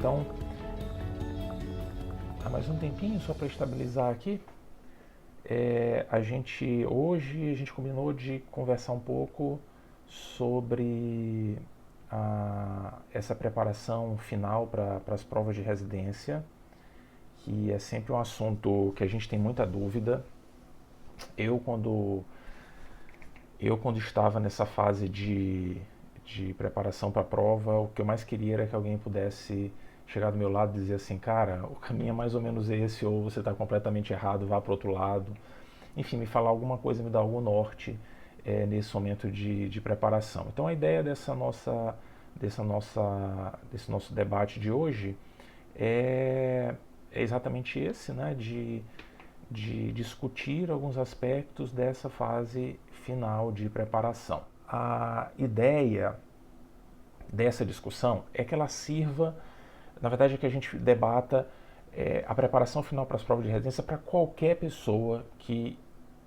Então, há mais um tempinho só para estabilizar aqui. Hoje a gente combinou de conversar um pouco sobre essa preparação final para as provas de residência, que é sempre um assunto que a gente tem muita dúvida. Eu quando estava nessa fase de preparação para a prova, o que eu mais queria era que alguém pudesse chegar do meu lado e dizer assim, cara, o caminho é mais ou menos esse, ou você está completamente errado, vá para o outro lado. Enfim, me falar alguma coisa, me dar algum norte nesse momento de preparação. Então a ideia desse nosso debate de hoje é exatamente esse, né, de discutir alguns aspectos dessa fase final de preparação. A ideia dessa discussão é que ela sirva, na verdade, é que a gente debata a preparação final para as provas de residência para qualquer pessoa que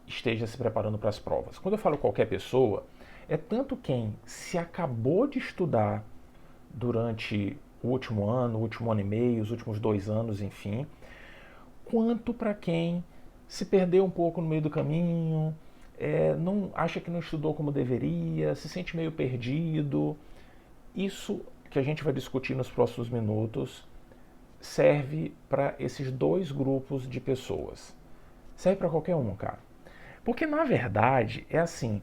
esteja se preparando para as provas. Quando eu falo qualquer pessoa, é tanto quem se acabou de estudar durante o último ano e meio, os últimos 2 anos, enfim, quanto para quem se perdeu um pouco no meio do caminho, não acha que não estudou como deveria, se sente meio perdido. Isso que a gente vai discutir nos próximos minutos serve para esses 2 grupos de pessoas. Serve para qualquer um, cara. Porque na verdade é assim,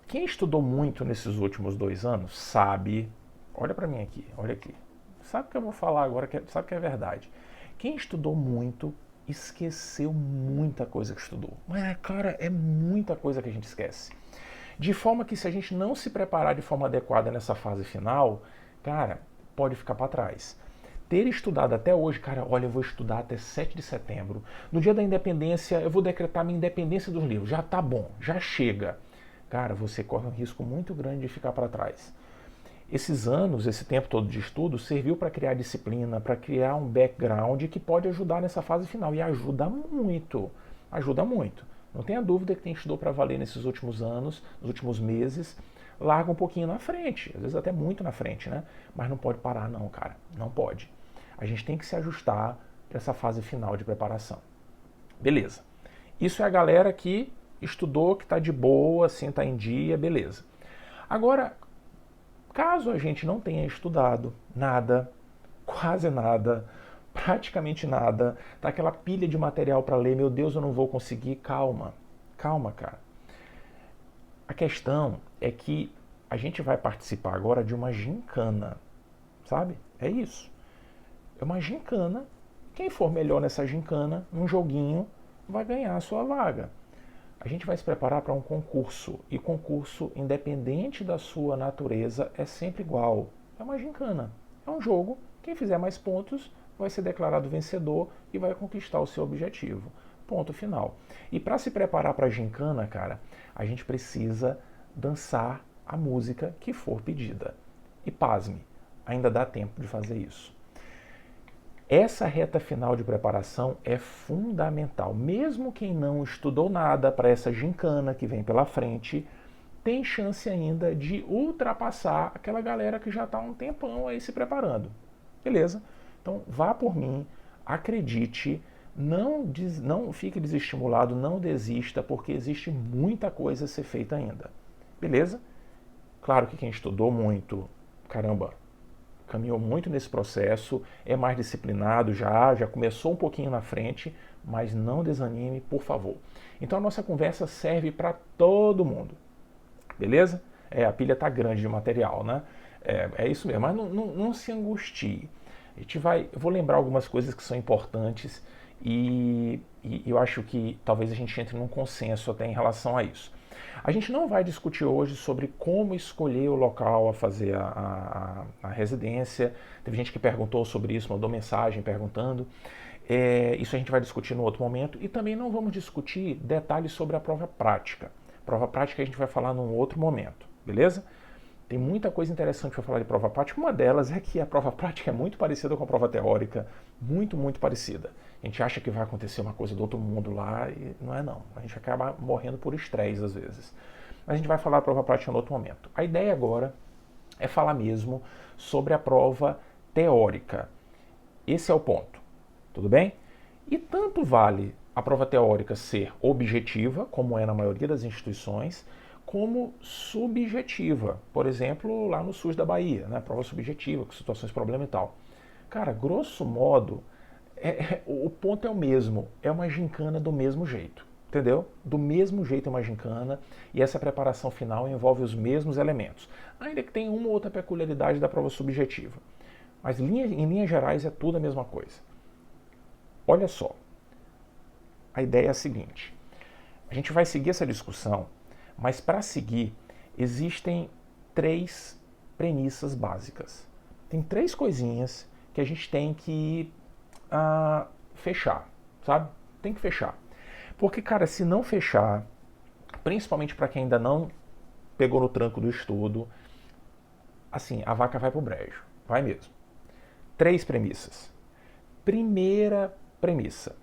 quem estudou muito nesses últimos 2 anos sabe, olha para mim aqui, olha aqui, sabe o que eu vou falar agora, sabe que é verdade. Quem estudou muito esqueceu muita coisa que estudou. Mas, cara, é muita coisa que a gente esquece. De forma que se a gente não se preparar de forma adequada nessa fase final, cara, pode ficar para trás. Ter estudado até hoje, cara, olha, eu vou estudar até 7 de setembro. No dia da independência, eu vou decretar minha independência dos livros. Já tá bom, já chega. Cara, você corre um risco muito grande de ficar para trás. Esses anos, esse tempo todo de estudo, serviu para criar disciplina, para criar um background que pode ajudar nessa fase final. E ajuda muito. Ajuda muito. Não tenha dúvida que quem estudou para valer nesses últimos anos, nos últimos meses, larga um pouquinho na frente. Às vezes até muito na frente, né? Mas não pode parar não, cara. Não pode. A gente tem que se ajustar para essa fase final de preparação. Beleza. Isso é a galera que estudou, que está de boa, assim, está em dia, beleza. Agora, caso a gente não tenha estudado nada, quase nada, praticamente nada, tá aquela pilha de material para ler, meu Deus, eu não vou conseguir, calma, calma, cara. A questão é que a gente vai participar agora de uma gincana, sabe? É isso. É uma gincana. Quem for melhor nessa gincana, num joguinho, vai ganhar a sua vaga. A gente vai se preparar para um concurso. E concurso, independente da sua natureza, é sempre igual. É uma gincana. É um jogo. Quem fizer mais pontos vai ser declarado vencedor e vai conquistar o seu objetivo. Ponto final. E para se preparar para a gincana, cara, a gente precisa dançar a música que for pedida. E pasme, ainda dá tempo de fazer isso. Essa reta final de preparação é fundamental. Mesmo quem não estudou nada para essa gincana que vem pela frente, tem chance ainda de ultrapassar aquela galera que já está há um tempão aí se preparando. Beleza? Então vá por mim, acredite, não fique desestimulado, não desista, porque existe muita coisa a ser feita ainda. Beleza? Claro que quem estudou muito, caramba, caminhou muito nesse processo, é mais disciplinado já começou um pouquinho na frente, mas não desanime, por favor. Então a nossa conversa serve para todo mundo, beleza? A pilha tá grande de material, né? É isso mesmo, mas não se angustie. Eu vou lembrar algumas coisas que são importantes e eu acho que talvez a gente entre num consenso até em relação a isso. A gente não vai discutir hoje sobre como escolher o local a fazer a residência. Teve gente que perguntou sobre isso, mandou mensagem perguntando. Isso a gente vai discutir no outro momento. E também não vamos discutir detalhes sobre a prova prática. Prova prática a gente vai falar num outro momento, beleza? Tem muita coisa interessante para falar de prova prática. Uma delas é que a prova prática é muito parecida com a prova teórica. Muito, muito parecida. A gente acha que vai acontecer uma coisa do outro mundo lá e não é não. A gente acaba morrendo por estresse às vezes. Mas a gente vai falar da prova prática em outro momento. A ideia agora é falar mesmo sobre a prova teórica. Esse é o ponto, tudo bem? E tanto vale a prova teórica ser objetiva, como é na maioria das instituições, como subjetiva. Por exemplo, lá no SUS da Bahia, né? Prova subjetiva, com situações problema e tal. Cara, grosso modo, o ponto é o mesmo, é uma gincana do mesmo jeito, entendeu? Do mesmo jeito é uma gincana e essa preparação final envolve os mesmos elementos, ainda que tenha uma ou outra peculiaridade da prova subjetiva. Mas em linhas gerais é tudo a mesma coisa. Olha só, a ideia é a seguinte, a gente vai seguir essa discussão, mas para seguir existem 3 premissas básicas. Tem 3 coisinhas que a gente tem que fechar, sabe? Tem que fechar. Porque, cara, se não fechar, principalmente para quem ainda não pegou no tranco do estudo, assim, a vaca vai pro brejo. Vai mesmo. 3 premissas. Primeira premissa.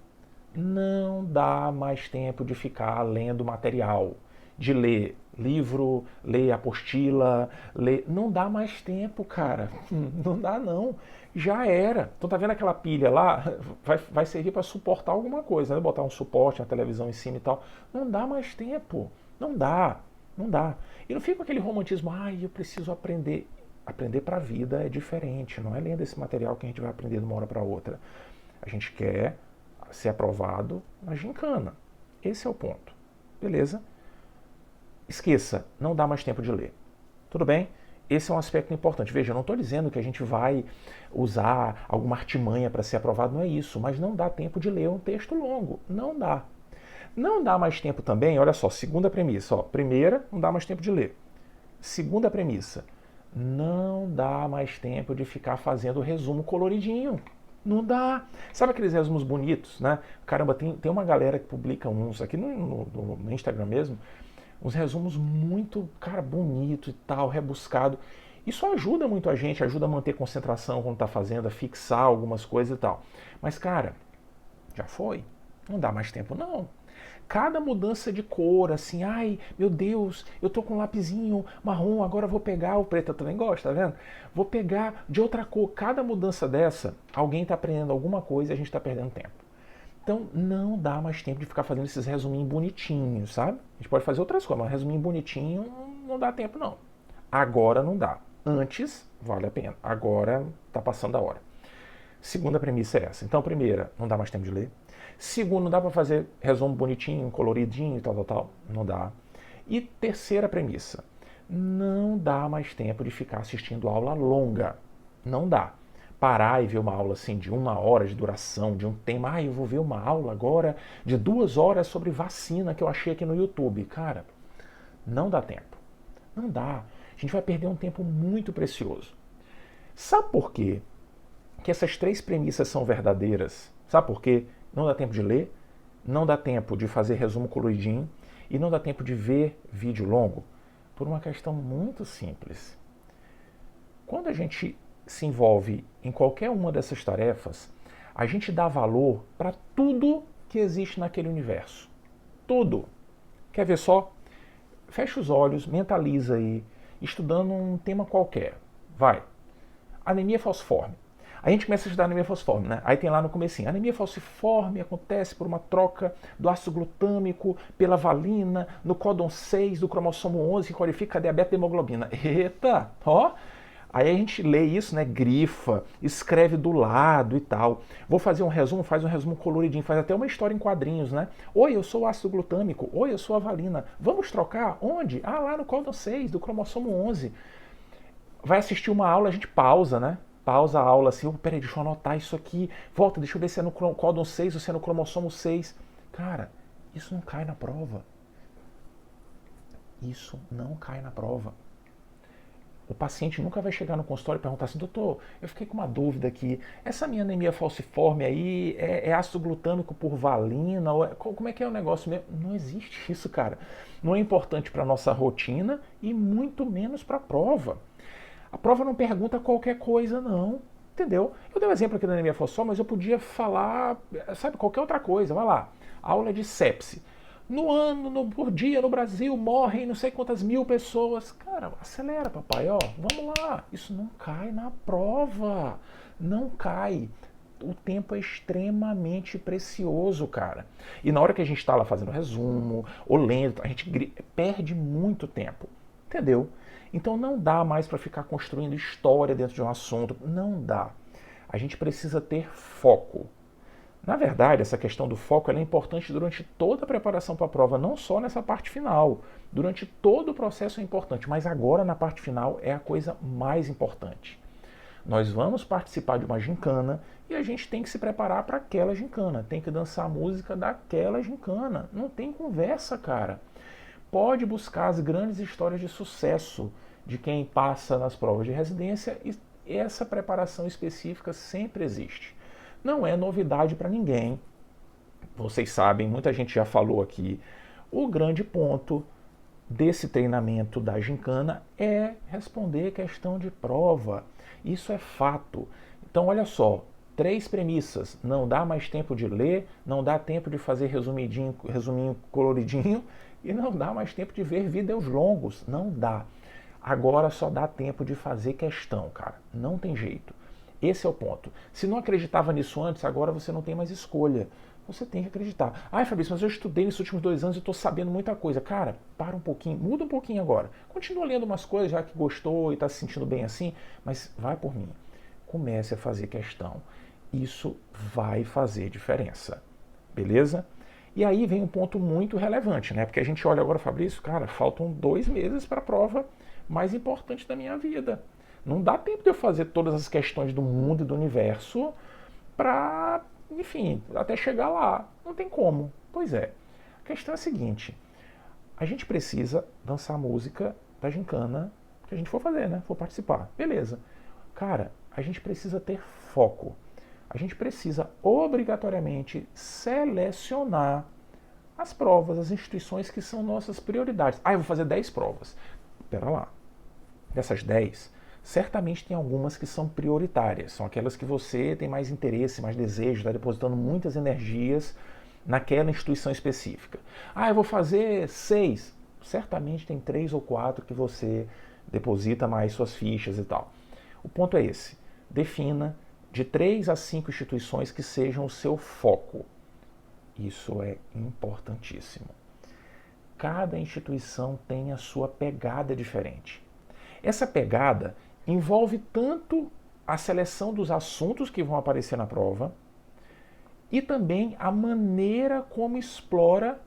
Não dá mais tempo de ficar lendo material, de ler livro, ler apostila, ler... Não dá mais tempo, cara. Não dá, não. Já era. Então tá vendo aquela pilha lá? Vai servir para suportar alguma coisa, né? Botar um suporte na televisão em cima e tal. Não dá mais tempo. Não dá. Não dá. E não fica aquele romantismo, eu preciso aprender. Aprender para a vida é diferente. Não é lendo esse material que a gente vai aprender de uma hora para outra. A gente quer ser aprovado na gincana. Esse é o ponto. Beleza? Esqueça, não dá mais tempo de ler. Tudo bem? Esse é um aspecto importante. Veja, eu não estou dizendo que a gente vai usar alguma artimanha para ser aprovado, não é isso, mas não dá tempo de ler um texto longo. Não dá. Não dá mais tempo também, olha só, segunda premissa. Primeira, não dá mais tempo de ler. Segunda premissa, não dá mais tempo de ficar fazendo resumo coloridinho. Não dá. Sabe aqueles resumos bonitos, né? Caramba, tem uma galera que publica uns aqui no Instagram mesmo, uns resumos muito, cara, bonito e tal, rebuscado. Isso ajuda muito a gente, ajuda a manter concentração quando tá fazendo, a fixar algumas coisas e tal. Mas, cara, já foi. Não dá mais tempo, não. Cada mudança de cor, assim, ai, meu Deus, eu tô com um lapisinho marrom, agora eu vou pegar, o preto eu também gosto, tá vendo? Vou pegar de outra cor. Cada mudança dessa, alguém tá aprendendo alguma coisa e a gente tá perdendo tempo. Então, não dá mais tempo de ficar fazendo esses resuminhos bonitinhos, sabe? A gente pode fazer outras coisas, mas resuminho bonitinho não dá tempo, não. Agora não dá. Antes, vale a pena. Agora tá passando a hora. Segunda premissa é essa. Então, primeira, não dá mais tempo de ler. Segundo, não dá para fazer resumo bonitinho, coloridinho e tal. Não dá. E terceira premissa, não dá mais tempo de ficar assistindo aula longa. Não dá. Parar e ver uma aula assim de 1 hora de duração, de um tema, eu vou ver uma aula agora de 2 horas sobre vacina que eu achei aqui no YouTube. Cara, não dá tempo. Não dá. A gente vai perder um tempo muito precioso. Sabe por quê que essas 3 premissas são verdadeiras? Sabe por quê? Não dá tempo de ler, não dá tempo de fazer resumo coloridinho e não dá tempo de ver vídeo longo por uma questão muito simples. Quando a gente se envolve em qualquer uma dessas tarefas, a gente dá valor para tudo que existe naquele universo. Tudo. Quer ver só? Fecha os olhos, mentaliza aí, estudando um tema qualquer. Vai. Anemia falciforme. A gente começa a estudar anemia falciforme, né? Aí tem lá no comecinho, a anemia falciforme acontece por uma troca do ácido glutâmico pela valina no códon 6 do cromossomo 11 que codifica a diabetes de hemoglobina. Eita, ó! Aí a gente lê isso, né? Grifa, escreve do lado e tal. Vou fazer um resumo, faz um resumo coloridinho, faz até uma história em quadrinhos, né? Oi, eu sou o ácido glutâmico. Oi, eu sou a valina. Vamos trocar? Onde? Ah, lá no códon 6 do cromossomo 11. Vai assistir uma aula, a gente pausa, né? Pausa a aula assim, peraí, deixa eu anotar isso aqui. Volta, deixa eu ver se é no códon 6 ou se é no cromossomo 6. Cara, isso não cai na prova. Isso não cai na prova. O paciente nunca vai chegar no consultório e perguntar assim, doutor, eu fiquei com uma dúvida aqui, essa minha anemia falciforme aí é ácido glutâmico por valina? Como é que é o negócio mesmo? Não existe isso, cara. Não é importante para a nossa rotina e muito menos para a prova. A prova não pergunta qualquer coisa, não. Entendeu? Eu dei um exemplo aqui da anemia falciforme, mas eu podia falar, sabe, qualquer outra coisa. Vai lá, aula de sepse. Por dia no Brasil morrem não sei quantas mil pessoas. Cara, acelera, papai, ó, vamos lá. Isso não cai na prova. Não cai. O tempo é extremamente precioso, cara. E na hora que a gente está lá fazendo resumo, ou lendo, a gente perde muito tempo. Entendeu? Então não dá mais para ficar construindo história dentro de um assunto. Não dá. A gente precisa ter foco. Na verdade, essa questão do foco é importante durante toda a preparação para a prova, não só nessa parte final. Durante todo o processo é importante, mas agora na parte final é a coisa mais importante. Nós vamos participar de uma gincana e a gente tem que se preparar para aquela gincana, tem que dançar a música daquela gincana. Não tem conversa, cara. Pode buscar as grandes histórias de sucesso de quem passa nas provas de residência e essa preparação específica sempre existe. Não é novidade para ninguém. Vocês sabem, muita gente já falou aqui. O grande ponto desse treinamento da gincana é responder questão de prova. Isso é fato. Então, olha só, 3 premissas. Não dá mais tempo de ler, não dá tempo de fazer resuminho coloridinho e não dá mais tempo de ver vídeos longos. Não dá. Agora só dá tempo de fazer questão, cara. Não tem jeito. Esse é o ponto. Se não acreditava nisso antes, agora você não tem mais escolha. Você tem que acreditar. Ai, Fabrício, mas eu estudei nesses últimos 2 anos e estou sabendo muita coisa. Cara, para um pouquinho, muda um pouquinho agora. Continua lendo umas coisas já que gostou e está se sentindo bem assim, mas vai por mim. Comece a fazer questão. Isso vai fazer diferença. Beleza? E aí vem um ponto muito relevante, né? Porque a gente olha agora, Fabrício, cara, faltam 2 meses para a prova mais importante da minha vida. Não dá tempo de eu fazer todas as questões do mundo e do universo para, enfim, até chegar lá. Não tem como. Pois é. A questão é a seguinte: a gente precisa dançar a música da gincana que a gente for fazer, né? For participar. Beleza. Cara, a gente precisa ter foco. A gente precisa obrigatoriamente selecionar as provas, as instituições que são nossas prioridades. Ah, eu vou fazer 10 provas. Espera lá. Dessas 10, certamente tem algumas que são prioritárias. São aquelas que você tem mais interesse, mais desejo, está depositando muitas energias naquela instituição específica. Ah, eu vou fazer 6. Certamente tem 3 ou 4 que você deposita mais suas fichas e tal. O ponto é esse. Defina de 3 a 5 instituições que sejam o seu foco. Isso é importantíssimo. Cada instituição tem a sua pegada diferente. Essa pegada envolve tanto a seleção dos assuntos que vão aparecer na prova e também a maneira como explora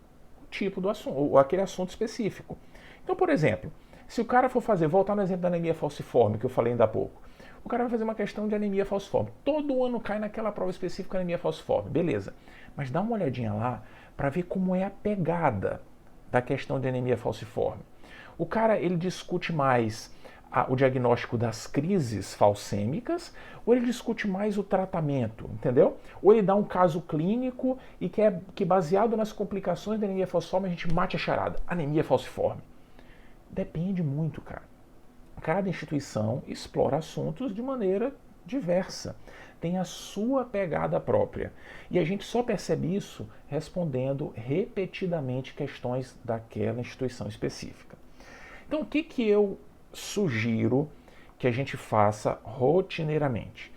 o tipo do assunto, ou aquele assunto específico. Então, por exemplo, se o cara for voltar no exemplo da anemia falciforme que eu falei ainda há pouco, o cara vai fazer uma questão de anemia falciforme. Todo ano cai naquela prova específica anemia falciforme, beleza. Mas dá uma olhadinha lá para ver como é a pegada da questão de anemia falciforme. O cara, ele discute mais o diagnóstico das crises falcêmicas, ou ele discute mais o tratamento, entendeu? Ou ele dá um caso clínico e quer que, baseado nas complicações da anemia falciforme, a gente mate a charada. Anemia falciforme. Depende muito, cara. Cada instituição explora assuntos de maneira diversa. Tem a sua pegada própria. E a gente só percebe isso respondendo repetidamente questões daquela instituição específica. Então, o que eu sugiro que a gente faça rotineiramente?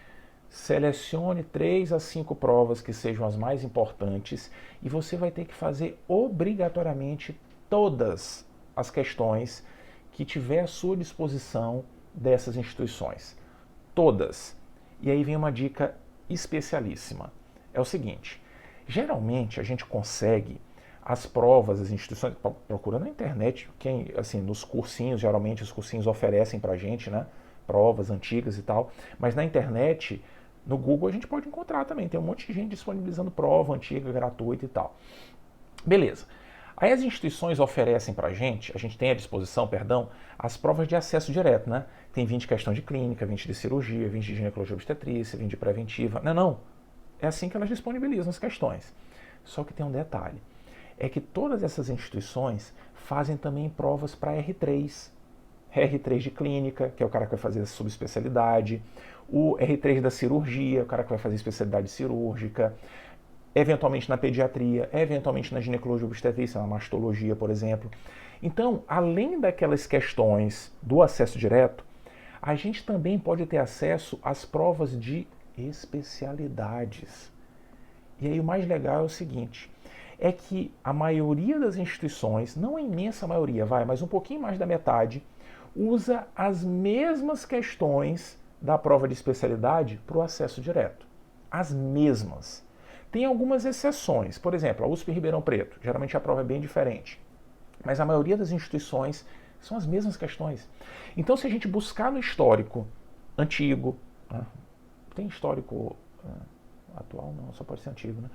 Selecione 3 a 5 provas que sejam as mais importantes e você vai ter que fazer obrigatoriamente todas as questões que tiver à sua disposição dessas instituições. Todas. E aí vem uma dica especialíssima. É o seguinte: geralmente a gente consegue as provas, as instituições, procurando na internet, assim, nos cursinhos, geralmente os cursinhos oferecem pra gente, né, provas antigas e tal, mas na internet, no Google a gente pode encontrar também, tem um monte de gente disponibilizando prova antiga, gratuita e tal. Beleza. Aí as instituições oferecem pra gente, a gente tem à disposição, perdão, as provas de acesso direto, né? Tem 20 questões de clínica, 20 de cirurgia, 20 de ginecologia e obstetrícia, 20 de preventiva. Não. É assim que elas disponibilizam as questões. Só que tem um detalhe. É que todas essas instituições fazem também provas para R3. R3 de clínica, que é o cara que vai fazer a subespecialidade. O R3 da cirurgia, o cara que vai fazer especialidade cirúrgica. eventualmente na pediatria, eventualmente na ginecologia obstetrícia, na mastologia, por exemplo. Então, além daquelas questões do acesso direto, a gente também pode ter acesso às provas de especialidades. E aí o mais legal é o seguinte, é que a maioria das instituições, não a imensa maioria, mas um pouquinho mais da metade, usa as mesmas questões da prova de especialidade para o acesso direto. As mesmas. Tem algumas exceções, por exemplo, a USP Ribeirão Preto, geralmente a prova é bem diferente, mas a maioria das instituições são as mesmas questões. Então, se a gente buscar no histórico antigo, né? Tem histórico atual não, só pode ser antigo, né?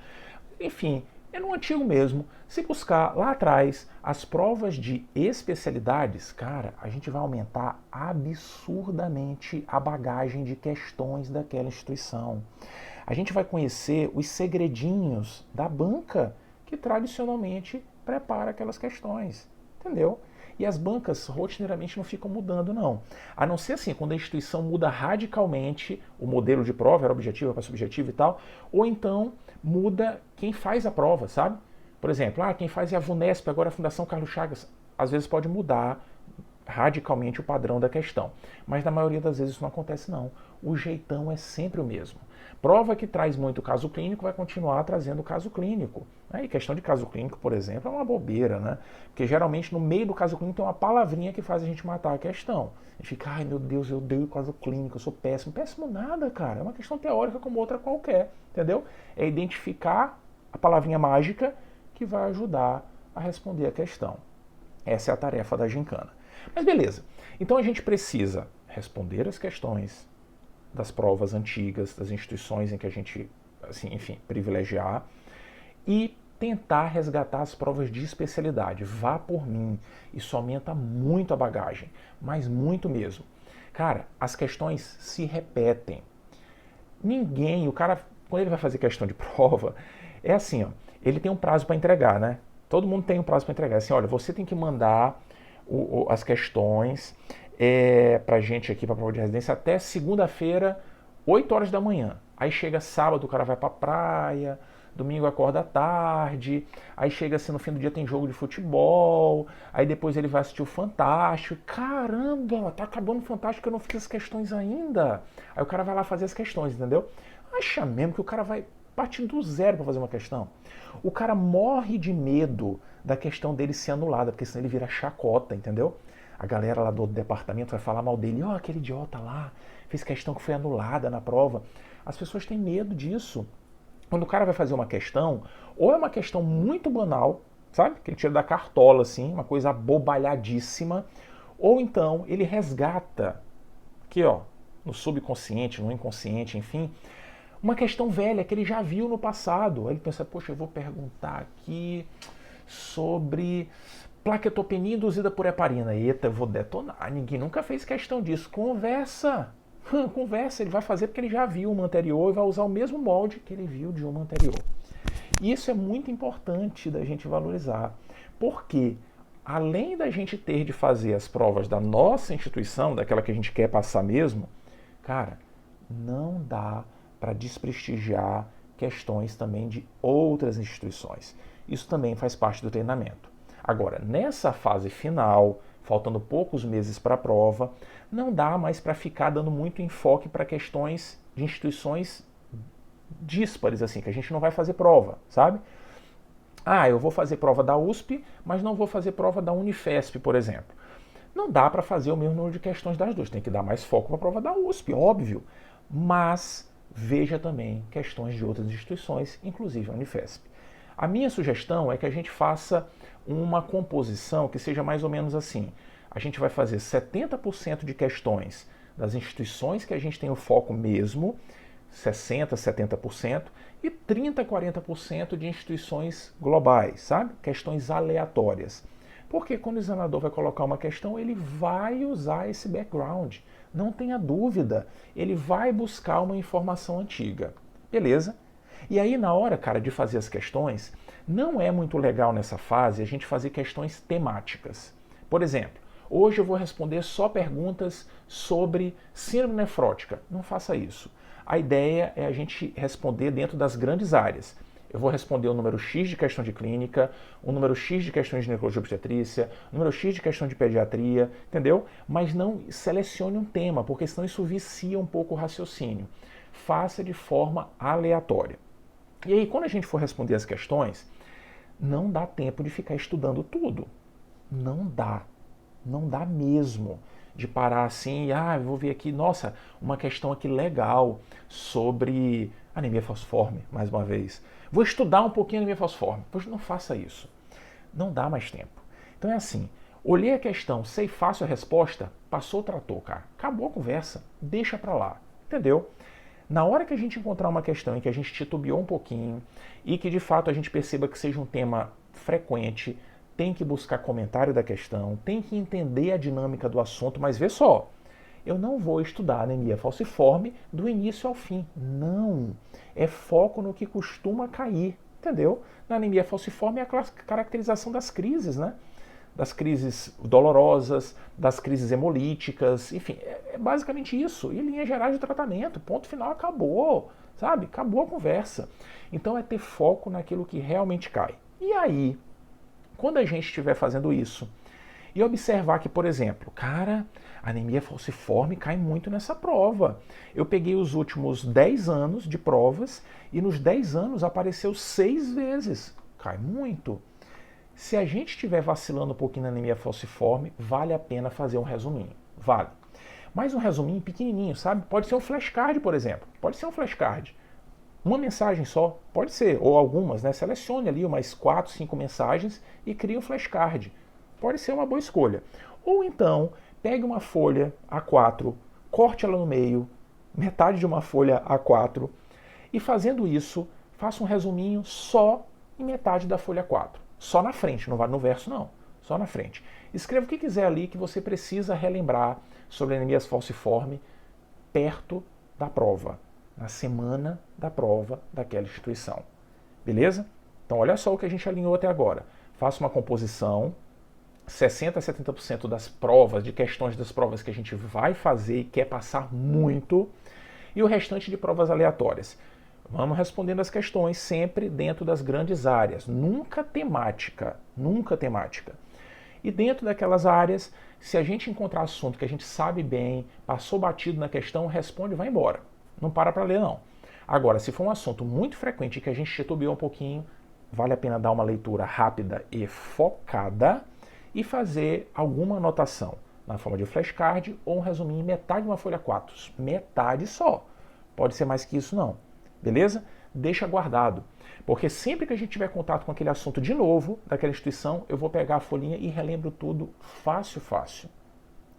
Enfim, é no antigo mesmo. Se buscar lá atrás as provas de especialidades, cara, a gente vai aumentar absurdamente a bagagem de questões daquela instituição. A gente vai conhecer os segredinhos da banca que tradicionalmente prepara aquelas questões, entendeu? E as bancas rotineiramente não ficam mudando, não. A não ser assim, quando a instituição muda radicalmente o modelo de prova, era objetivo para subjetivo e tal, ou então muda quem faz a prova, sabe? Por exemplo, quem faz é a VUNESP, agora a Fundação Carlos Chagas. Às vezes pode mudar radicalmente o padrão da questão. Mas na maioria das vezes isso não acontece, não. O jeitão é sempre o mesmo. Prova que traz muito caso clínico vai continuar trazendo caso clínico. E questão de caso clínico, por exemplo, é uma bobeira, né? Porque geralmente no meio do caso clínico tem uma palavrinha que faz a gente matar a questão. A gente fica, ai meu Deus, eu odeio caso clínico, eu sou péssimo. Péssimo nada, cara. É uma questão teórica como outra qualquer, entendeu? É identificar a palavrinha mágica que vai ajudar a responder a questão. Essa é a tarefa da gincana. Mas beleza. Então a gente precisa responder as questões das provas antigas, das instituições em que a gente, assim, enfim, privilegiar, e tentar resgatar as provas de especialidade. Vá por mim. Isso aumenta muito a bagagem, mas muito mesmo. Cara, as questões se repetem. O cara, quando ele vai fazer questão de prova, é assim, ó, ele tem um prazo para entregar, né? Todo mundo tem um prazo para entregar. Assim, olha, você tem que mandar as questões pra gente aqui, pra prova de residência, até segunda-feira, 8 horas da manhã. Aí chega sábado, o cara vai pra praia, domingo acorda tarde, aí chega assim no fim do dia tem jogo de futebol, aí depois ele vai assistir o Fantástico. Caramba, tá acabando o Fantástico, eu não fiz as questões ainda. Aí o cara vai lá fazer as questões, entendeu? Acha mesmo que o cara vai partir do zero para fazer uma questão? O cara morre de medo da questão dele ser anulada, porque senão ele vira chacota, entendeu? A galera lá do departamento vai falar mal dele. Aquele idiota lá fez questão que foi anulada na prova. As pessoas têm medo disso. Quando o cara vai fazer uma questão, ou é uma questão muito banal, sabe? Que ele tira da cartola, assim, uma coisa abobalhadíssima, ou então ele resgata, aqui ó, no subconsciente, no inconsciente, enfim, uma questão velha que ele já viu no passado. Aí ele pensa, poxa, eu vou perguntar aqui sobre plaquetopenia induzida por heparina. Eita, eu vou detonar. Ninguém nunca fez questão disso. Conversa. Conversa. Ele vai fazer porque ele já viu uma anterior e vai usar o mesmo molde que ele viu de uma anterior. E isso é muito importante da gente valorizar. Porque, além da gente ter de fazer as provas da nossa instituição, daquela que a gente quer passar mesmo, cara, não dá para desprestigiar questões também de outras instituições. Isso também faz parte do treinamento. Agora, nessa fase final, faltando poucos meses para a prova, não dá mais para ficar dando muito enfoque para questões de instituições díspares, assim, que a gente não vai fazer prova, sabe? Eu vou fazer prova da USP, mas não vou fazer prova da Unifesp, por exemplo. Não dá para fazer o mesmo número de questões das duas, tem que dar mais foco para a prova da USP, óbvio. Mas veja também questões de outras instituições, inclusive a Unifesp. A minha sugestão é que a gente faça uma composição que seja mais ou menos assim. A gente vai fazer 70% de questões das instituições que a gente tem o foco mesmo, 60%, 70%, e 30%, 40% de instituições globais, sabe? Questões aleatórias. Porque quando o examinador vai colocar uma questão, ele vai usar esse background. Não tenha dúvida, ele vai buscar uma informação antiga. Beleza? E aí, na hora, cara, de fazer as questões, não é muito legal nessa fase a gente fazer questões temáticas. Por exemplo, hoje eu vou responder só perguntas sobre síndrome nefrótica. Não faça isso. A ideia é a gente responder dentro das grandes áreas. Eu vou responder o número X de questão de clínica, o número X de questões de ginecologia e obstetrícia, o número X de questão de pediatria, entendeu? Mas não selecione um tema, porque senão isso vicia um pouco o raciocínio. Faça de forma aleatória. E aí, quando a gente for responder as questões, não dá tempo de ficar estudando tudo. Não dá. Não dá mesmo de parar assim, eu vou ver aqui, nossa, uma questão aqui legal sobre anemia falciforme, mais uma vez. Vou estudar um pouquinho anemia falciforme. Pois não faça isso. Não dá mais tempo. Então é assim, olhei a questão, sei fácil a resposta, passou o trator, cara. Acabou a conversa, deixa pra lá, entendeu? Na hora que a gente encontrar uma questão em que a gente titubeou um pouquinho e que de fato a gente perceba que seja um tema frequente, tem que buscar comentário da questão, tem que entender a dinâmica do assunto, mas vê só, eu não vou estudar anemia falciforme do início ao fim. Não. É foco no que costuma cair, entendeu? Na anemia falciforme é a caracterização das crises, né? Das crises dolorosas, das crises hemolíticas, enfim, é basicamente isso. E linhas gerais de tratamento, ponto final, acabou, sabe? Acabou a conversa. Então é ter foco naquilo que realmente cai. E aí, quando a gente estiver fazendo isso, e observar que, por exemplo, cara, a anemia falciforme cai muito nessa prova. Eu peguei os últimos 10 anos de provas e nos 10 anos apareceu 6 vezes. Cai muito. Se a gente estiver vacilando um pouquinho na anemia falciforme, vale a pena fazer um resuminho. Vale. Mas um resuminho pequenininho, sabe? Pode ser um flashcard, por exemplo. Pode ser um flashcard. Uma mensagem só, pode ser, ou algumas, né? Selecione ali umas 4, 5 mensagens e crie um flashcard. Pode ser uma boa escolha. Ou então, pegue uma folha A4, corte ela no meio, metade de uma folha A4, e fazendo isso, faça um resuminho só em metade da folha A4. Só na frente, não vai no verso não, só na frente. Escreva o que quiser ali que você precisa relembrar sobre anemias falciforme perto da prova, na semana da prova daquela instituição. Beleza? Então olha só o que a gente alinhou até agora. Faça uma composição, 60% a 70% das provas, de questões das provas que a gente vai fazer e quer passar muito, e o restante de provas aleatórias. Vamos respondendo as questões sempre dentro das grandes áreas, nunca temática, nunca temática. E dentro daquelas áreas, se a gente encontrar assunto que a gente sabe bem, passou batido na questão, responde e vai embora. Não para ler não. Agora, se for um assunto muito frequente que a gente titubeou um pouquinho, vale a pena dar uma leitura rápida e focada e fazer alguma anotação na forma de flashcard ou um resuminho em metade de uma folha 4. Metade só. Pode ser mais que isso não. Beleza? Deixa guardado. Porque sempre que a gente tiver contato com aquele assunto de novo, daquela instituição, eu vou pegar a folhinha e relembro tudo fácil, fácil.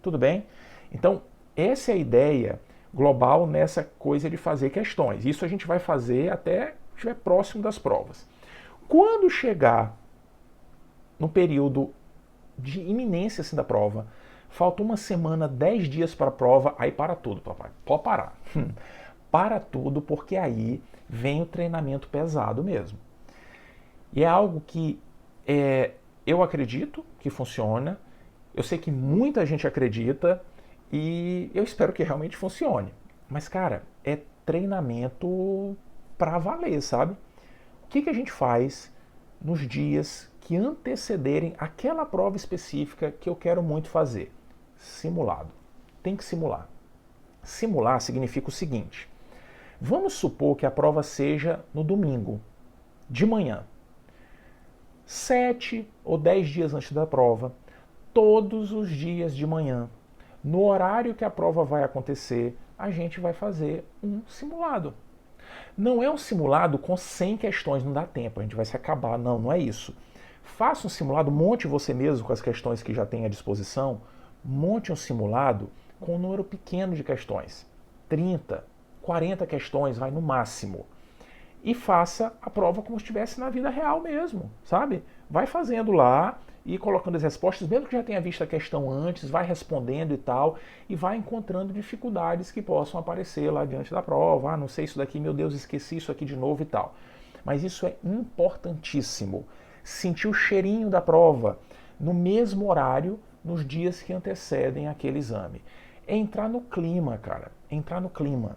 Tudo bem? Então, essa é a ideia global nessa coisa de fazer questões. Isso a gente vai fazer até estiver próximo das provas. Quando chegar no período de iminência assim, da prova, falta uma semana, 10 dias para a prova, aí para tudo, papai. Pode parar. Para tudo, porque aí vem o treinamento pesado mesmo. E é algo que eu acredito que funciona, eu sei que muita gente acredita e eu espero que realmente funcione. Mas, cara, é treinamento pra valer, sabe? O que a gente faz nos dias que antecederem aquela prova específica que eu quero muito fazer? Simulado. Tem que simular. Simular significa o seguinte: vamos supor que a prova seja no domingo, de manhã. 7 ou 10 dias antes da prova, todos os dias de manhã, no horário que a prova vai acontecer, a gente vai fazer um simulado. Não é um simulado com 100 questões, não dá tempo, a gente vai se acabar. Não, não é isso. Faça um simulado, monte você mesmo com as questões que já tem à disposição, monte um simulado com um número pequeno de questões. 30, 40 questões, vai no máximo. E faça a prova como se estivesse na vida real mesmo, sabe? Vai fazendo lá e colocando as respostas, mesmo que já tenha visto a questão antes, vai respondendo e tal, e vai encontrando dificuldades que possam aparecer lá diante da prova. Ah, não sei isso daqui, meu Deus, esqueci isso aqui de novo e tal. Mas isso é importantíssimo. Sentir o cheirinho da prova no mesmo horário, nos dias que antecedem aquele exame. É entrar no clima, cara. Entrar no clima.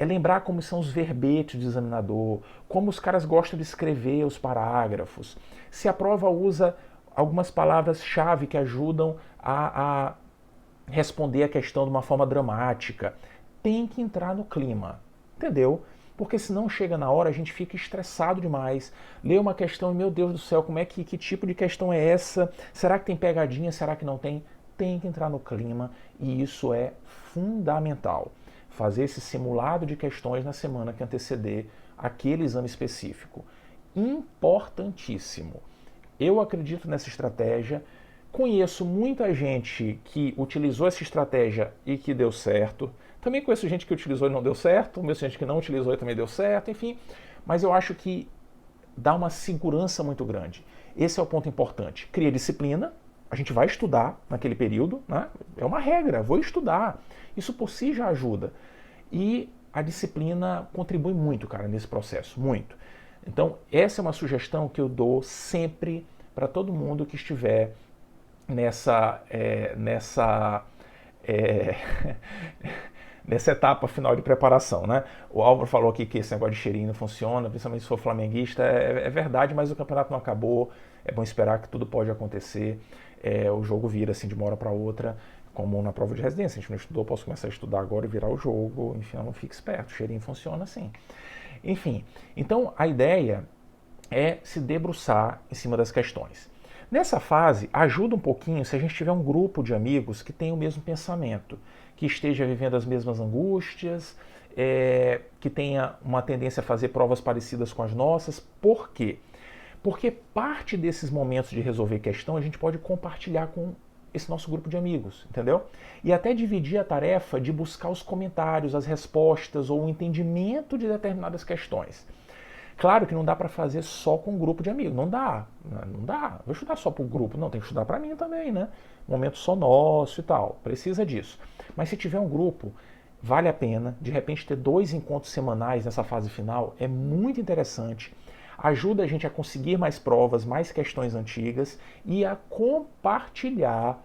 é lembrar como são os verbetes do examinador, como os caras gostam de escrever os parágrafos, se a prova usa algumas palavras-chave que ajudam a responder a questão de uma forma dramática. Tem que entrar no clima, entendeu? Porque senão chega na hora, a gente fica estressado demais, lê uma questão e, meu Deus do céu, que tipo de questão é essa? Será que tem pegadinha? Será que não tem? Tem que entrar no clima e isso é fundamental. Fazer esse simulado de questões na semana que anteceder aquele exame específico. Importantíssimo. Eu acredito nessa estratégia. Conheço muita gente que utilizou essa estratégia e que deu certo. Também conheço gente que utilizou e não deu certo. Conheço gente que não utilizou e também deu certo. Enfim, mas eu acho que dá uma segurança muito grande. Esse é o ponto importante. Cria disciplina. A gente vai estudar naquele período, né? É uma regra, vou estudar. Isso por si já ajuda. E a disciplina contribui muito, cara, nesse processo, muito. Então, essa é uma sugestão que eu dou sempre para todo mundo que estiver nessa etapa final de preparação, né? O Álvaro falou aqui que esse negócio de cheirinho não funciona, principalmente se for flamenguista, é verdade, mas o campeonato não acabou, é bom esperar que tudo pode acontecer, o jogo vira assim de uma hora para outra, como na prova de residência, a gente não estudou, posso começar a estudar agora e virar o jogo, enfim, eu não fico esperto, o cheirinho funciona assim. Enfim, então a ideia é se debruçar em cima das questões. Nessa fase, ajuda um pouquinho se a gente tiver um grupo de amigos que tem o mesmo pensamento, que esteja vivendo as mesmas angústias, que tenha uma tendência a fazer provas parecidas com as nossas. Por quê? Porque parte desses momentos de resolver questão a gente pode compartilhar com esse nosso grupo de amigos, entendeu? E até dividir a tarefa de buscar os comentários, as respostas ou o entendimento de determinadas questões. Claro que não dá para fazer só com um grupo de amigos, não dá. Vou estudar só para o grupo, não, tem que estudar para mim também, né? Momento só nosso e tal, precisa disso. Mas se tiver um grupo, vale a pena, de repente ter 2 encontros semanais nessa fase final, é muito interessante, ajuda a gente a conseguir mais provas, mais questões antigas e a compartilhar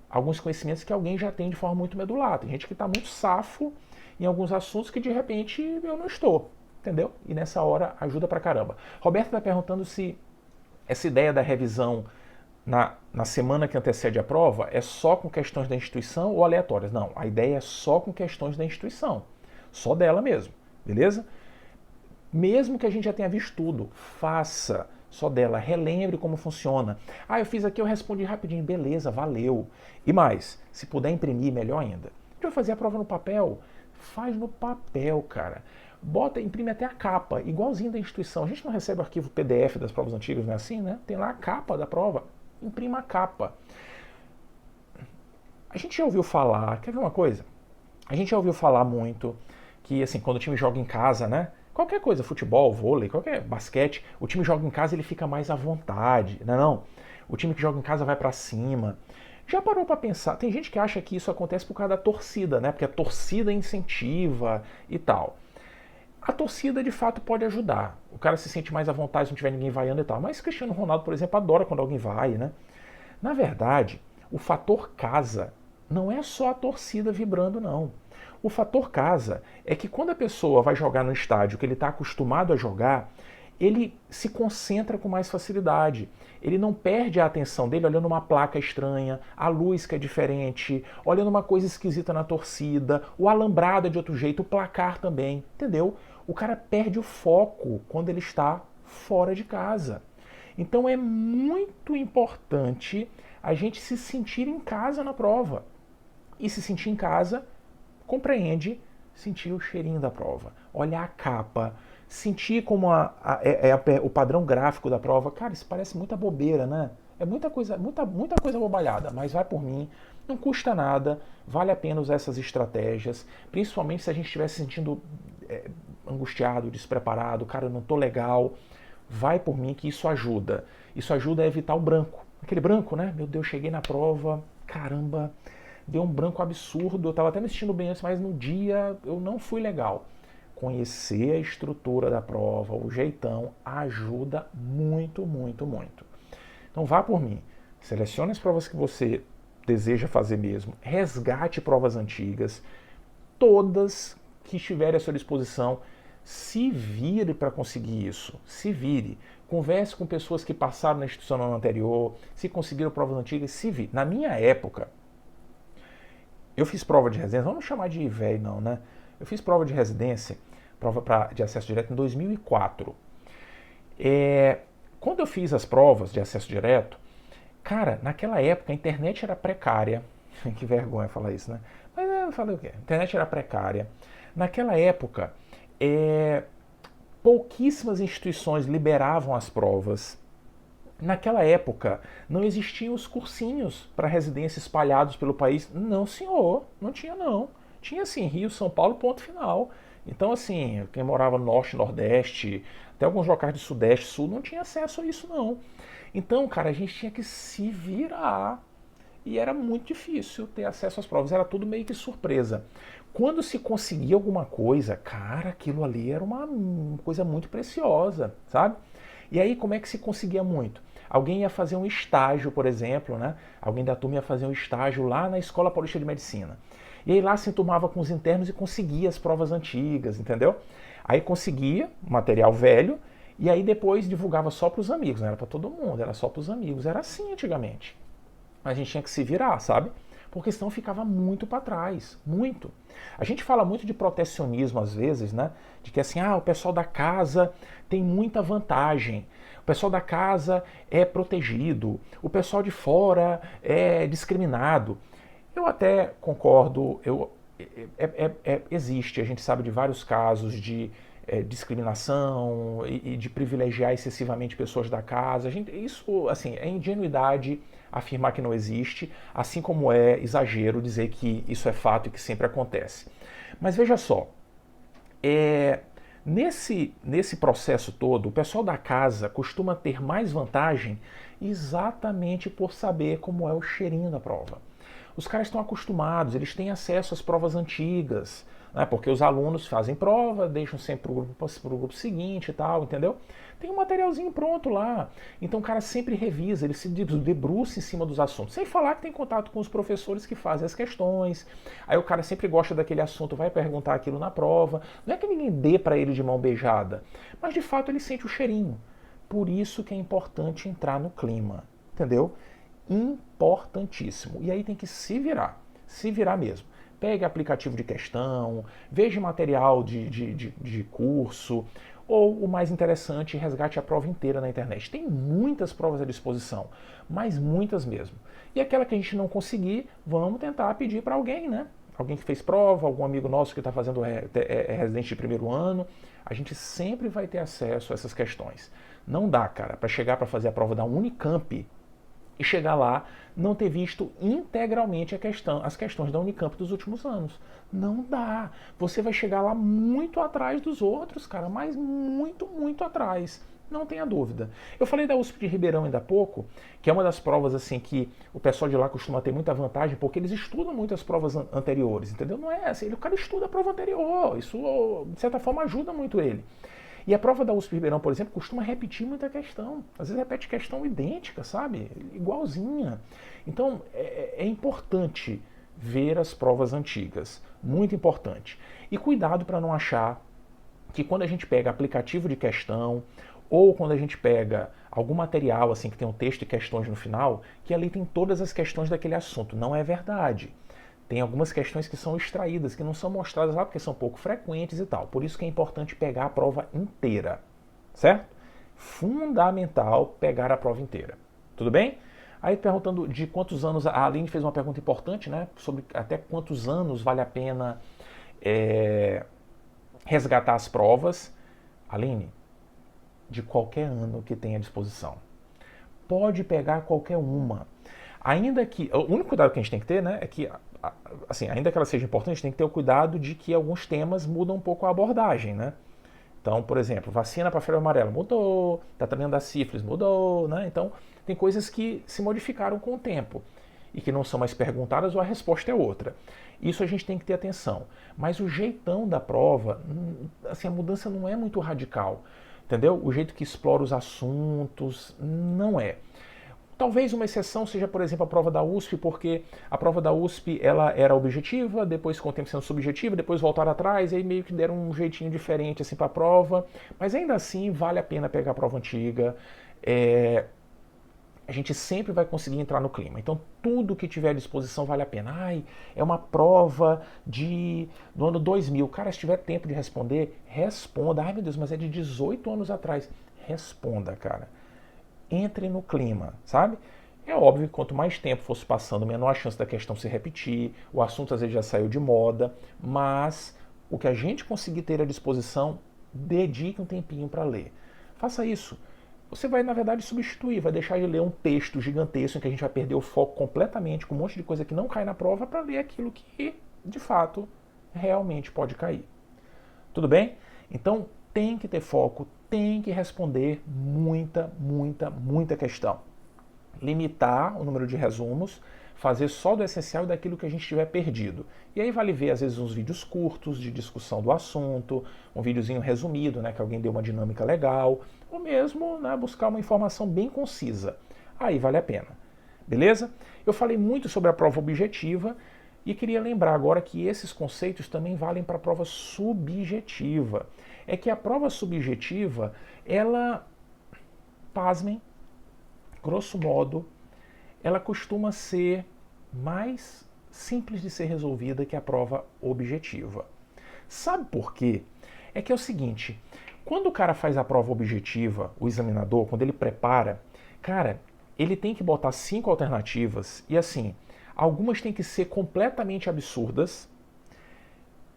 alguns conhecimentos que alguém já tem de forma muito medular. Tem gente que está muito safo em alguns assuntos que de repente eu não estou, entendeu? E nessa hora ajuda pra caramba. Roberto está perguntando se essa ideia da revisão na semana que antecede a prova é só com questões da instituição ou aleatórias. Não, a ideia é só com questões da instituição, só dela mesmo, beleza? Mesmo que a gente já tenha visto tudo, faça só dela, relembre como funciona. Ah, eu fiz aqui, eu respondi rapidinho, beleza, valeu. E mais, se puder imprimir, melhor ainda. A gente vai fazer a prova no papel, faz no papel, cara. Imprime até a capa, igualzinho da instituição. A gente não recebe o arquivo PDF das provas antigas, não é assim, né? Tem lá a capa da prova, imprima a capa. A gente já ouviu falar, quer ver uma coisa? A gente já ouviu falar muito que, assim, quando o time joga em casa, né? Qualquer coisa, futebol, vôlei, qualquer basquete, o time joga em casa, ele fica mais à vontade, não é não? O time que joga em casa vai pra cima. Já parou pra pensar? Tem gente que acha que isso acontece por causa da torcida, né? Porque a torcida incentiva e tal. A torcida, de fato, pode ajudar. O cara se sente mais à vontade se não tiver ninguém vaiando e tal. Mas Cristiano Ronaldo, por exemplo, adora quando alguém vai, né? Na verdade, o fator casa não é só a torcida vibrando, não. O fator casa é que quando a pessoa vai jogar no estádio que ele está acostumado a jogar, ele se concentra com mais facilidade. Ele não perde a atenção dele olhando uma placa estranha, a luz que é diferente, olhando uma coisa esquisita na torcida, o alambrado é de outro jeito, o placar também, entendeu? O cara perde o foco quando ele está fora de casa. Então é muito importante a gente se sentir em casa na prova. E se sentir em casa, compreende sentir o cheirinho da prova, olhar a capa, sentir como o padrão gráfico da prova. Cara, isso parece muita bobeira, né? É muita coisa bobalhada, mas vai por mim, não custa nada, vale a pena usar essas estratégias, principalmente se a gente estiver se sentindo angustiado, despreparado, cara, eu não tô legal, vai por mim que isso ajuda. Isso ajuda a evitar o branco. Aquele branco, né? Meu Deus, cheguei na prova, caramba, deu um branco absurdo, eu estava até me sentindo bem antes, mas no dia eu não fui legal. Conhecer a estrutura da prova, o jeitão, ajuda muito, muito, muito. Então vá por mim, selecione as provas que você deseja fazer mesmo, resgate provas antigas, todas que estiverem à sua disposição, se vire para conseguir isso. Se vire. Converse com pessoas que passaram na instituição no ano anterior, se conseguiram provas antigas, se vire. Na minha época, eu fiz prova de residência, vamos chamar de velho não, né? Eu fiz prova de residência, de acesso direto em 2004. Quando eu fiz as provas de acesso direto, cara, naquela época a internet era precária. Que vergonha falar isso, né? Mas eu falei o quê? A internet era precária. Naquela época, pouquíssimas instituições liberavam as provas. Naquela época, não existiam os cursinhos para residência espalhados pelo país. Não, senhor, não tinha não. Tinha sim, Rio, São Paulo, ponto final. Então, assim, quem morava no Norte, Nordeste, até alguns locais do Sudeste, Sul, não tinha acesso a isso não. Então, cara, a gente tinha que se virar. E era muito difícil ter acesso às provas, era tudo meio que surpresa. Quando se conseguia alguma coisa, cara, aquilo ali era uma coisa muito preciosa, sabe? E aí, como é que se conseguia muito? Alguém ia fazer um estágio, por exemplo, né? Alguém da turma ia fazer um estágio lá na Escola Paulista de Medicina. E aí lá se enturmava com os internos e conseguia as provas antigas, entendeu? Aí conseguia material velho e aí depois divulgava só para os amigos, não era para todo mundo, era só para os amigos. Era assim antigamente. A gente tinha que se virar, sabe? Porque senão ficava muito para trás, muito. A gente fala muito de protecionismo às vezes, né? De que assim, o pessoal da casa tem muita vantagem. O pessoal da casa é protegido. O pessoal de fora é discriminado. Eu até concordo, existe, a gente sabe de vários casos de discriminação e de privilegiar excessivamente pessoas da casa. Isso, assim, é ingenuidade afirmar que não existe, assim como é exagero dizer que isso é fato e que sempre acontece. Mas veja só, nesse processo todo, o pessoal da casa costuma ter mais vantagem exatamente por saber como é o cheirinho da prova. Os caras estão acostumados, eles têm acesso às provas antigas, né? Porque os alunos fazem prova, deixam sempre para o grupo seguinte e tal, entendeu? Tem um materialzinho pronto lá. Então o cara sempre revisa, ele se debruça em cima dos assuntos. Sem falar que tem contato com os professores que fazem as questões. Aí o cara sempre gosta daquele assunto, vai perguntar aquilo na prova. Não é que ninguém dê para ele de mão beijada, mas de fato ele sente o cheirinho. Por isso que é importante entrar no clima, entendeu? Importantíssimo. E aí tem que se virar mesmo. Pegue aplicativo de questão, veja material de curso, ou o mais interessante, resgate a prova inteira na internet. Tem muitas provas à disposição, mas muitas mesmo. E aquela que a gente não conseguir, vamos tentar pedir para alguém, né? Alguém que fez prova, algum amigo nosso que está fazendo residente de primeiro ano. A gente sempre vai ter acesso a essas questões. Não dá, cara, para chegar para fazer a prova da Unicamp e chegar lá não ter visto integralmente as questões da Unicamp dos últimos anos. Não dá. Você vai chegar lá muito atrás dos outros, cara, mas muito, muito atrás. Não tenha dúvida. Eu falei da USP de Ribeirão ainda há pouco, que é uma das provas assim que o pessoal de lá costuma ter muita vantagem, porque eles estudam muito as provas anteriores, entendeu? Não é assim, o cara estuda a prova anterior, isso de certa forma ajuda muito ele. E a prova da USP de Ribeirão, por exemplo, costuma repetir muita questão. Às vezes repete questão idêntica, sabe? Igualzinha. Então, é importante ver as provas antigas. Muito importante. E cuidado para não achar que quando a gente pega aplicativo de questão ou quando a gente pega algum material assim que tem um texto e questões no final, que ali tem todas as questões daquele assunto. Não é verdade. Tem algumas questões que são extraídas, que não são mostradas lá porque são pouco frequentes e tal. Por isso que é importante pegar a prova inteira, certo? Fundamental pegar a prova inteira. Tudo bem? Aí perguntando de quantos anos, a Aline fez uma pergunta importante, né? Sobre até quantos anos vale a pena resgatar as provas. Aline, de qualquer ano que tenha à disposição. Pode pegar qualquer uma. Ainda que, o único cuidado que a gente tem que ter, né, é que, assim, ainda que ela seja importante, a gente tem que ter o cuidado de que alguns temas mudam um pouco a abordagem, né? Então, por exemplo, vacina para febre amarela mudou, tratamento da sífilis mudou, né? Então, tem coisas que se modificaram com o tempo e que não são mais perguntadas ou a resposta é outra. Isso a gente tem que ter atenção. Mas o jeitão da prova, assim, a mudança não é muito radical, entendeu? O jeito que explora os assuntos não é. Talvez uma exceção seja, por exemplo, a prova da USP, porque a prova da USP ela era objetiva, depois com o tempo sendo subjetiva, depois voltaram atrás, e aí meio que deram um jeitinho diferente assim, para a prova. Mas ainda assim, vale a pena pegar a prova antiga. A gente sempre vai conseguir entrar no clima. Então, tudo que tiver à disposição vale a pena. Ai, é uma prova do ano 2000. Cara, se tiver tempo de responder, responda. Ai, meu Deus, mas é de 18 anos atrás. Responda, cara. Entre no clima, sabe? É óbvio que quanto mais tempo fosse passando, menor a chance da questão se repetir, o assunto às vezes já saiu de moda, mas o que a gente conseguir ter à disposição, dedique um tempinho para ler. Faça isso. Você vai, na verdade, substituir, vai deixar de ler um texto gigantesco em que a gente vai perder o foco completamente, com um monte de coisa que não cai na prova, para ler aquilo que, de fato, realmente pode cair. Tudo bem? Então, tem que ter foco, tem que responder muita questão. Limitar o número de resumos, fazer só do essencial e daquilo que a gente tiver perdido. E aí vale ver, às vezes, uns vídeos curtos de discussão do assunto, um videozinho resumido, né, que alguém deu uma dinâmica legal, ou mesmo, né, buscar uma informação bem concisa. Aí vale a pena. Beleza? Eu falei muito sobre a prova objetiva e queria lembrar agora que esses conceitos também valem para a prova subjetiva. É que a prova subjetiva, ela, pasmem, grosso modo, ela costuma ser mais simples de ser resolvida que a prova objetiva. Sabe por quê? É que é o seguinte, quando o cara faz a prova objetiva, o examinador, quando ele prepara, cara, ele tem que botar 5 alternativas e assim, algumas têm que ser completamente absurdas,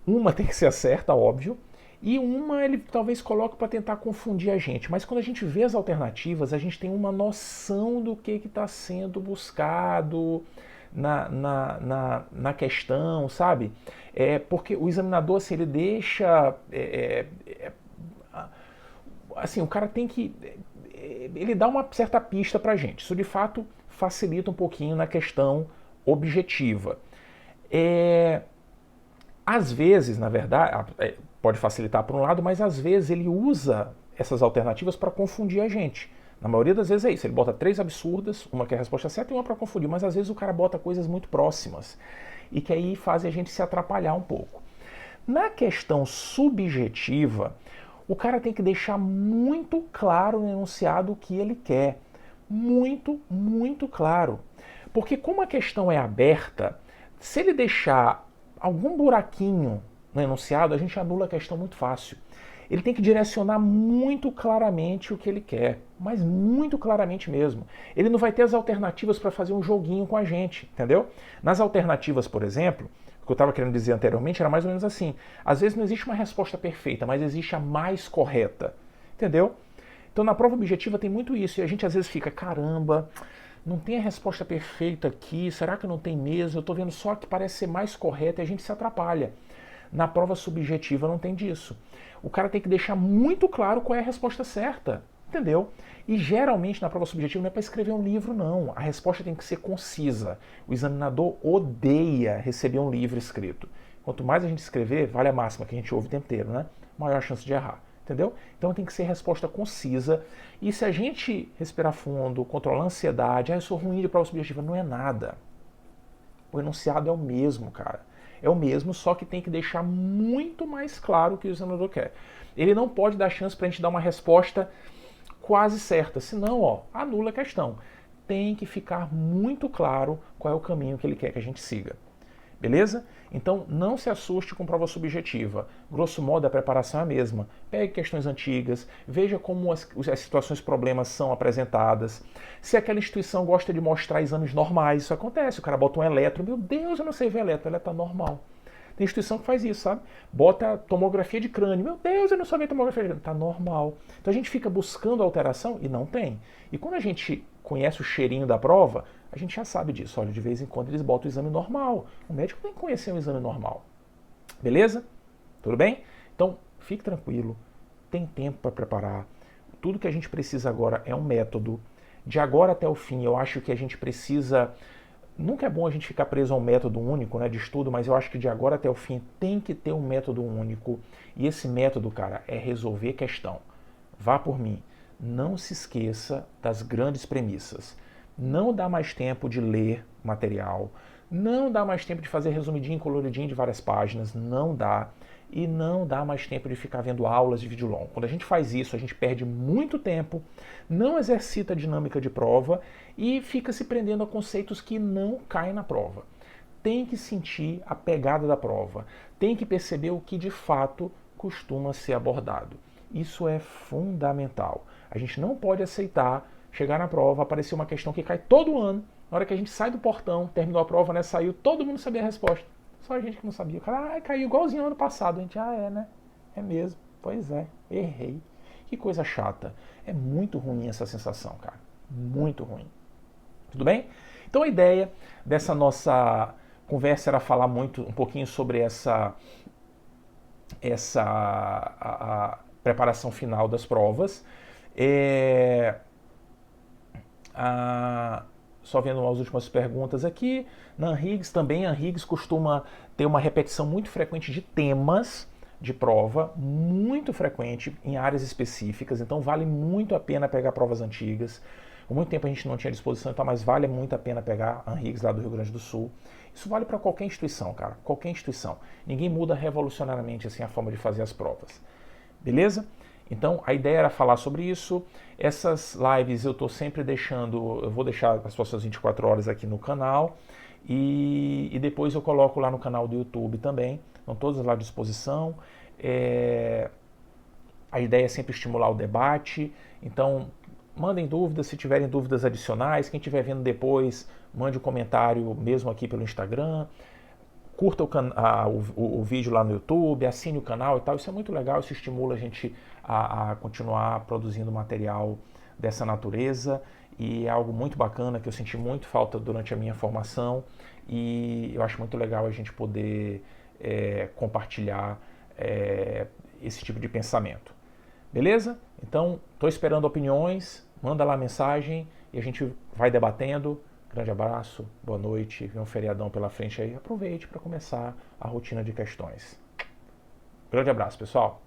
uma tem que ser a certa, óbvio, e uma ele talvez coloque para tentar confundir a gente. Mas quando a gente vê as alternativas, a gente tem uma noção do que está sendo buscado na questão, sabe? Porque o examinador, assim, ele deixa... assim, o cara tem que... ele dá uma certa pista para a gente. Isso, de fato, facilita um pouquinho na questão objetiva. Às vezes, na verdade, pode facilitar por um lado, mas às vezes ele usa essas alternativas para confundir a gente. Na maioria das vezes é isso, ele bota 3 absurdas, uma que é a resposta certa e uma para confundir, mas às vezes o cara bota coisas muito próximas e que aí fazem a gente se atrapalhar um pouco. Na questão subjetiva, o cara tem que deixar muito claro no enunciado o que ele quer. Muito claro. Porque como a questão é aberta, se ele deixar algum buraquinho no enunciado, a gente anula a questão muito fácil. Ele tem que direcionar muito claramente o que ele quer, mas muito claramente mesmo. Ele não vai ter as alternativas para fazer um joguinho com a gente, entendeu? Nas alternativas, por exemplo, o que eu estava querendo dizer anteriormente era mais ou menos assim. Às vezes não existe uma resposta perfeita, mas existe a mais correta, entendeu? Então na prova objetiva tem muito isso, e a gente às vezes fica, caramba, não tem a resposta perfeita aqui, será que não tem mesmo? Eu estou vendo só que parece ser mais correta e a gente se atrapalha. Na prova subjetiva não tem disso. O cara tem que deixar muito claro qual é a resposta certa, entendeu? E geralmente na prova subjetiva não é para escrever um livro, não. A resposta tem que ser concisa. O examinador odeia receber um livro escrito. Quanto mais a gente escrever, vale a máxima que a gente ouve o tempo inteiro, né? Maior a chance de errar. Entendeu? Então tem que ser resposta concisa. E se a gente respirar fundo, controlar a ansiedade, eu sou ruim de prova subjetiva, não é nada. O enunciado é o mesmo, cara. É o mesmo, só que tem que deixar muito mais claro o que o examinador quer. Ele não pode dar chance para a gente dar uma resposta quase certa, senão, ó, anula a questão. Tem que ficar muito claro qual é o caminho que ele quer que a gente siga. Beleza? Então não se assuste com prova subjetiva. Grosso modo, a preparação é a mesma. Pegue questões antigas, veja como as situações problemas são apresentadas. Se aquela instituição gosta de mostrar exames normais, isso acontece. O cara bota um eletro, meu Deus, eu não sei ver eletro, eletro tá normal. Tem instituição que faz isso, sabe? Bota tomografia de crânio, meu Deus, eu não sei ver tomografia de crânio, tá normal. Então a gente fica buscando alteração e não tem. E quando a gente conhece o cheirinho da prova, a gente já sabe disso. Olha, de vez em quando eles botam o exame normal. O médico tem que conhecer um exame normal. Beleza? Tudo bem? Então, fique tranquilo. Tem tempo para preparar. Tudo que a gente precisa agora é um método. De agora até o fim, eu acho que a gente precisa... Nunca é bom a gente ficar preso a um método único, né, de estudo, mas eu acho que de agora até o fim tem que ter um método único. E esse método, cara, é resolver questão. Vá por mim. Não se esqueça das grandes premissas. Não dá mais tempo de ler material, não dá mais tempo de fazer resumidinho, coloridinho de várias páginas, não dá. E não dá mais tempo de ficar vendo aulas de vídeo longo. Quando a gente faz isso, a gente perde muito tempo, não exercita a dinâmica de prova e fica se prendendo a conceitos que não caem na prova. Tem que sentir a pegada da prova, tem que perceber o que de fato costuma ser abordado. Isso é fundamental. A gente não pode aceitar chegar na prova, aparecer uma questão que cai todo ano, na hora que a gente sai do portão, terminou a prova, né, saiu, todo mundo sabia a resposta. Só a gente que não sabia. O cara, caiu igualzinho ano passado. A gente, é, né? É mesmo. Pois é, errei. Que coisa chata. É muito ruim essa sensação, cara. Muito ruim. Tudo bem? Então a ideia dessa nossa conversa era falar um pouquinho sobre essa a preparação final das provas. Só vendo as últimas perguntas aqui. Na Anhiggs também, a Anhiggs costuma ter uma repetição muito frequente de temas de prova, muito frequente em áreas específicas, então vale muito a pena pegar provas antigas. Por muito tempo a gente não tinha disposição, então, mas vale muito a pena pegar a Anhiggs lá do Rio Grande do Sul. Isso vale para qualquer instituição, cara, qualquer instituição. Ninguém muda revolucionariamente assim a forma de fazer as provas. Beleza? Então a ideia era falar sobre isso. Essas lives eu estou sempre deixando, eu vou deixar as próximas 24 horas aqui no canal e depois eu coloco lá no canal do YouTube também, estão todas lá à disposição. A ideia é sempre estimular o debate, então mandem dúvidas, se tiverem dúvidas adicionais, quem estiver vendo depois, mande um comentário mesmo aqui pelo Instagram. Curta o vídeo lá no YouTube, assine o canal e tal, isso é muito legal, isso estimula a gente a continuar produzindo material dessa natureza e é algo muito bacana que eu senti muito falta durante a minha formação e eu acho muito legal a gente poder compartilhar esse tipo de pensamento. Beleza? Então, estou esperando opiniões, manda lá a mensagem e a gente vai debatendo. Grande abraço, boa noite, vem um feriadão pela frente aí, aproveite para começar a rotina de questões. Grande abraço, pessoal!